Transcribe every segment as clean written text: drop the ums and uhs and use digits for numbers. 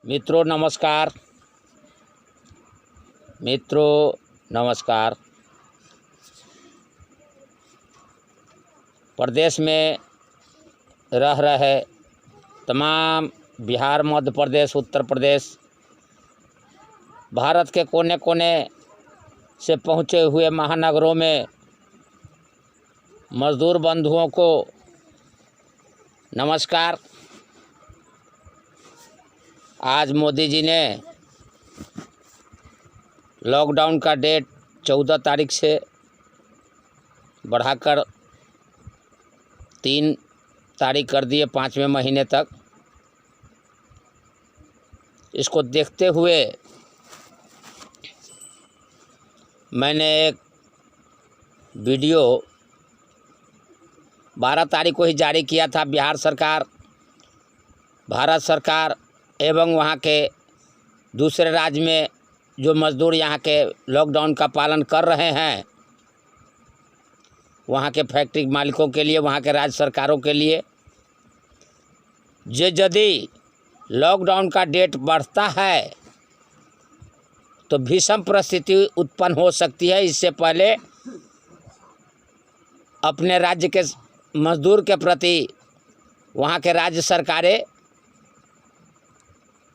मित्रों नमस्कार। मित्रों नमस्कार। प्रदेश में रह रहे तमाम बिहार, मध्य प्रदेश, उत्तर प्रदेश, भारत के कोने कोने से पहुँचे हुए महानगरों में मजदूर बंधुओं को नमस्कार। आज मोदी जी ने लॉकडाउन का डेट 14 तारीख से बढ़ाकर 3 तारीख कर दिए, 5वें महीने तक। इसको देखते हुए मैंने एक वीडियो 12 तारीख को ही जारी किया था। बिहार सरकार, भारत सरकार एवं वहाँ के दूसरे राज्य में जो मज़दूर यहाँ के लॉकडाउन का पालन कर रहे हैं, वहाँ के फैक्ट्री मालिकों के लिए, वहाँ के राज्य सरकारों के लिए, यदि लॉकडाउन का डेट बढ़ता है तो भीषण परिस्थिति उत्पन्न हो सकती है। इससे पहले अपने राज्य के मज़दूर के प्रति वहाँ के राज्य सरकारें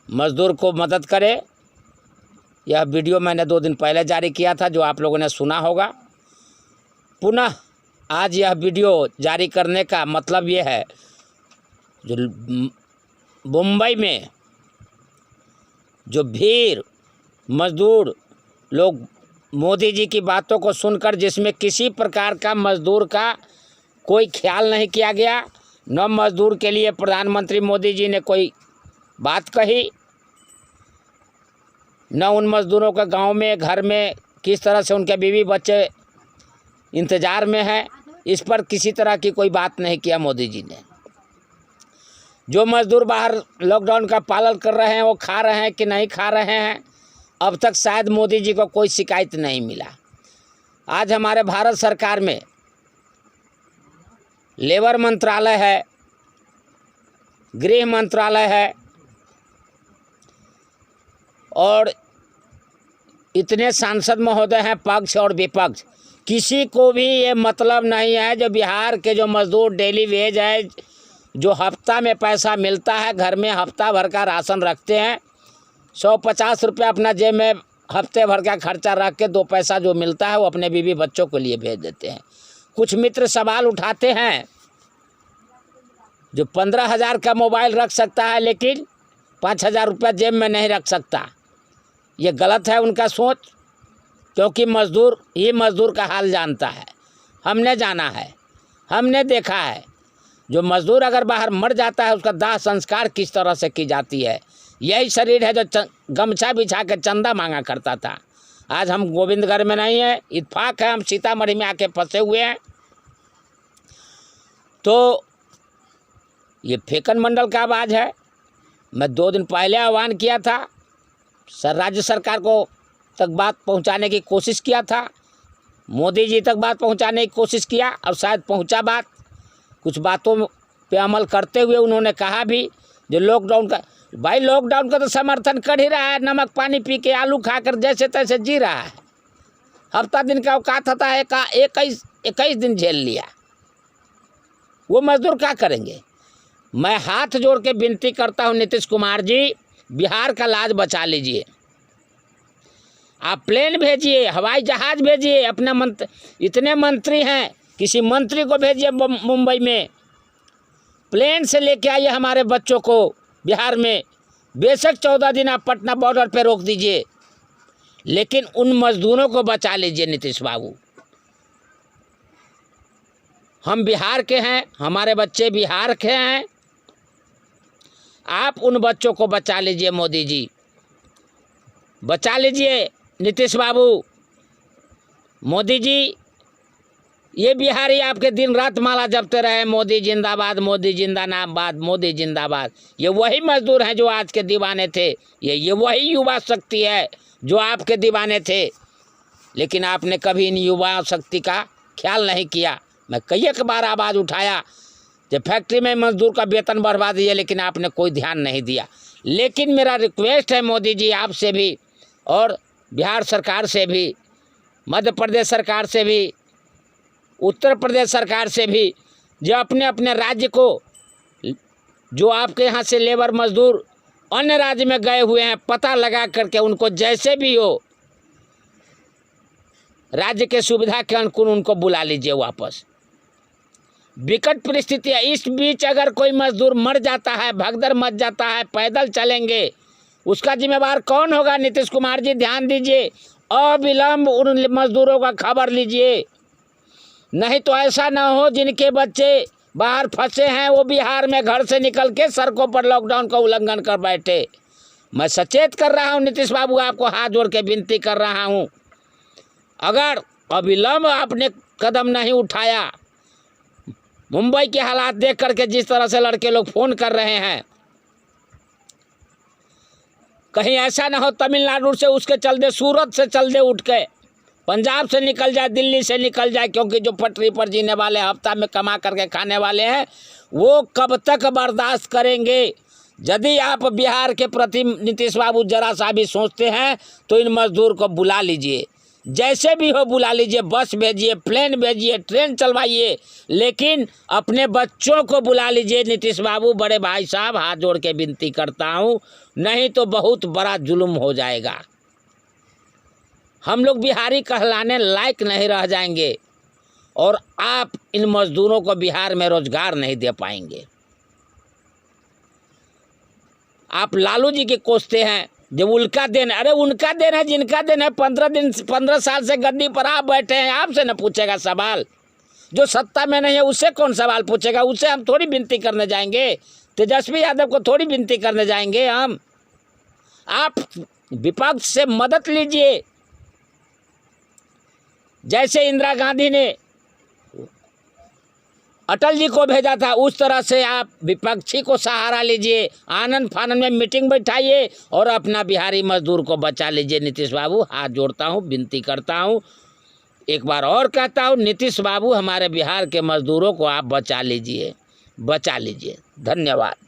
मज़दूर को मदद करे। यह वीडियो मैंने 2 दिन पहले जारी किया था, जो आप लोगों ने सुना होगा। पुनः आज यह वीडियो जारी करने का मतलब ये है, जो मुंबई में जो भीड़ मज़दूर लोग मोदी जी की बातों को सुनकर, जिसमें किसी प्रकार का मज़दूर का कोई ख्याल नहीं किया गया, न मज़दूर के लिए प्रधानमंत्री मोदी जी ने कोई बात कही, न उन मज़दूरों के गांव में, घर में किस तरह से उनके बीवी बच्चे इंतज़ार में हैं, इस पर किसी तरह की कोई बात नहीं किया मोदी जी ने। जो मज़दूर बाहर लॉकडाउन का पालन कर रहे हैं, वो खा रहे हैं कि नहीं खा रहे हैं, अब तक शायद मोदी जी को कोई शिकायत नहीं मिला। आज हमारे भारत सरकार में लेबर मंत्रालय है, गृह मंत्रालय है, और इतने सांसद महोदय हैं पक्ष और विपक्ष। किसी को भी ये मतलब नहीं है जो बिहार के जो मज़दूर डेली वेज है, जो हफ्ता में पैसा मिलता है, घर में हफ्ता भर का राशन रखते हैं, 150 रुपया अपना जेब में हफ्ते भर का खर्चा रख के 2 पैसा जो मिलता है वो अपने बीवी बच्चों के लिए भेज देते हैं। कुछ मित्र सवाल उठाते हैं, जो 15,000 का मोबाइल रख सकता है लेकिन 5,000 रुपया जेब में नहीं रख सकता। ये गलत है उनका सोच, क्योंकि मज़दूर ही मज़दूर का हाल जानता है। हमने जाना है, हमने देखा है, जो मज़दूर अगर बाहर मर जाता है उसका दाह संस्कार किस तरह से की जाती है। यही शरीर है जो गमछा बिछा के चंदा मांगा करता था। आज हम गोविंदगढ़ में नहीं है, इत्तेफाक है हम सीतामढ़ी में आके फंसे हुए हैं। तो ये फेकन मंडल का आवाज़ है। मैं 2 दिन पहले आह्वान किया था, राज्य सरकार को तक बात पहुंचाने की कोशिश किया था, मोदी जी तक बात पहुंचाने की कोशिश किया, और शायद पहुंचा बात। कुछ बातों पे अमल करते हुए उन्होंने कहा भी, जो लॉकडाउन का, भाई लॉकडाउन का तो समर्थन कर ही रहा है, नमक पानी पी के आलू खाकर जैसे तैसे जी रहा है। हफ्ता दिन का औकात होता है, 21 दिन झेल लिया। वो मज़दूर क्या करेंगे? मैं हाथ जोड़ के विनती करता हूं, नीतीश कुमार जी, बिहार का लाज बचा लीजिए। आप प्लेन भेजिए, हवाई जहाज़ भेजिए, अपने इतने मंत्री हैं, किसी मंत्री को भेजिए मुंबई में, प्लेन से लेके आइए हमारे बच्चों को बिहार में। बेशक 14 दिन आप पटना बॉर्डर पे रोक दीजिए, लेकिन उन मज़दूरों को बचा लीजिए नीतीश बाबू। हम बिहार के हैं, हमारे बच्चे बिहार के हैं, आप उन बच्चों को बचा लीजिए मोदी जी, बचा लीजिए नीतीश बाबू। मोदी जी, ये बिहारी आपके दिन रात माला जपते रहे, मोदी जिंदाबाद, मोदी जिंदाबाद, मोदी जिंदाबाद। ये वही मजदूर हैं जो आज के दीवाने थे, ये वही युवा शक्ति है जो आपके दीवाने थे, लेकिन आपने कभी इन युवा शक्ति का ख्याल नहीं किया। मैं कई एक बार आवाज़ उठाया, जब फैक्ट्री में मजदूर का वेतन बढ़वा दिए, लेकिन आपने कोई ध्यान नहीं दिया। लेकिन मेरा रिक्वेस्ट है मोदी जी आपसे भी, और बिहार सरकार से भी, मध्य प्रदेश सरकार से भी, उत्तर प्रदेश सरकार से भी, जो अपने अपने राज्य को, जो आपके यहाँ से लेबर मजदूर अन्य राज्य में गए हुए हैं, पता लगा करके उनको जैसे भी हो राज्य के सुविधा के अनुकूल उनको बुला लीजिए वापस। विकट परिस्थिति है, इस बीच अगर कोई मजदूर मर जाता है, भगदड़ मच जाता है, पैदल चलेंगे, उसका जिम्मेवार कौन होगा? नीतीश कुमार जी ध्यान दीजिए, अविलंब उन मजदूरों का खबर लीजिए, नहीं तो ऐसा ना हो जिनके बच्चे बाहर फंसे हैं वो बिहार में घर से निकल के सड़कों पर लॉकडाउन का उल्लंघन कर बैठे। मैं सचेत कर रहा हूं नीतीश बाबू, आपको हाथ जोड़ के विनती कर रहा हूं, अगर अविलंब आपने कदम नहीं उठाया, मुंबई के हालात देख करके जिस तरह से लड़के लोग फोन कर रहे हैं, कहीं ऐसा ना हो तमिलनाडु से उसके चलते, सूरत से चलते उठ के पंजाब से निकल जाए, दिल्ली से निकल जाए, क्योंकि जो पटरी पर जीने वाले, हफ्ता में कमा करके खाने वाले हैं, वो कब तक बर्दाश्त करेंगे? यदि आप बिहार के प्रति नीतीश बाबू जरा सा भी सोचते हैं तो इन मजदूर को बुला लीजिए, जैसे भी हो बुला लीजिए, बस भेजिए, प्लेन भेजिए, ट्रेन चलवाइए, लेकिन अपने बच्चों को बुला लीजिए नीतीश बाबू। बड़े भाई साहब हाथ जोड़ के विनती करता हूँ, नहीं तो बहुत बड़ा जुल्म हो जाएगा। हम लोग बिहारी कहलाने लायक नहीं रह जाएंगे और आप इन मजदूरों को बिहार में रोजगार नहीं दे पाएंगे। आप लालू जी के कोसते हैं जब उनका दिन, अरे उनका दिन है जिनका दिन है, 15 साल से गद्दी पर आप बैठे हैं, आपसे न पूछेगा सवाल? जो सत्ता में नहीं है उससे कौन सवाल पूछेगा? उससे हम थोड़ी विनती करने जाएंगे, तेजस्वी यादव को थोड़ी विनती करने जाएंगे हम। आप विपक्ष से मदद लीजिए, जैसे इंदिरा गांधी ने अटल जी को भेजा था उस तरह से आप विपक्षी को सहारा लीजिए, आनंद फानंद में मीटिंग बैठाइए और अपना बिहारी मजदूर को बचा लीजिए। नीतीश बाबू हाथ जोड़ता हूँ, विनती करता हूँ, एक बार और कहता हूँ, नीतीश बाबू हमारे बिहार के मजदूरों को आप बचा लीजिए, बचा लीजिए। धन्यवाद।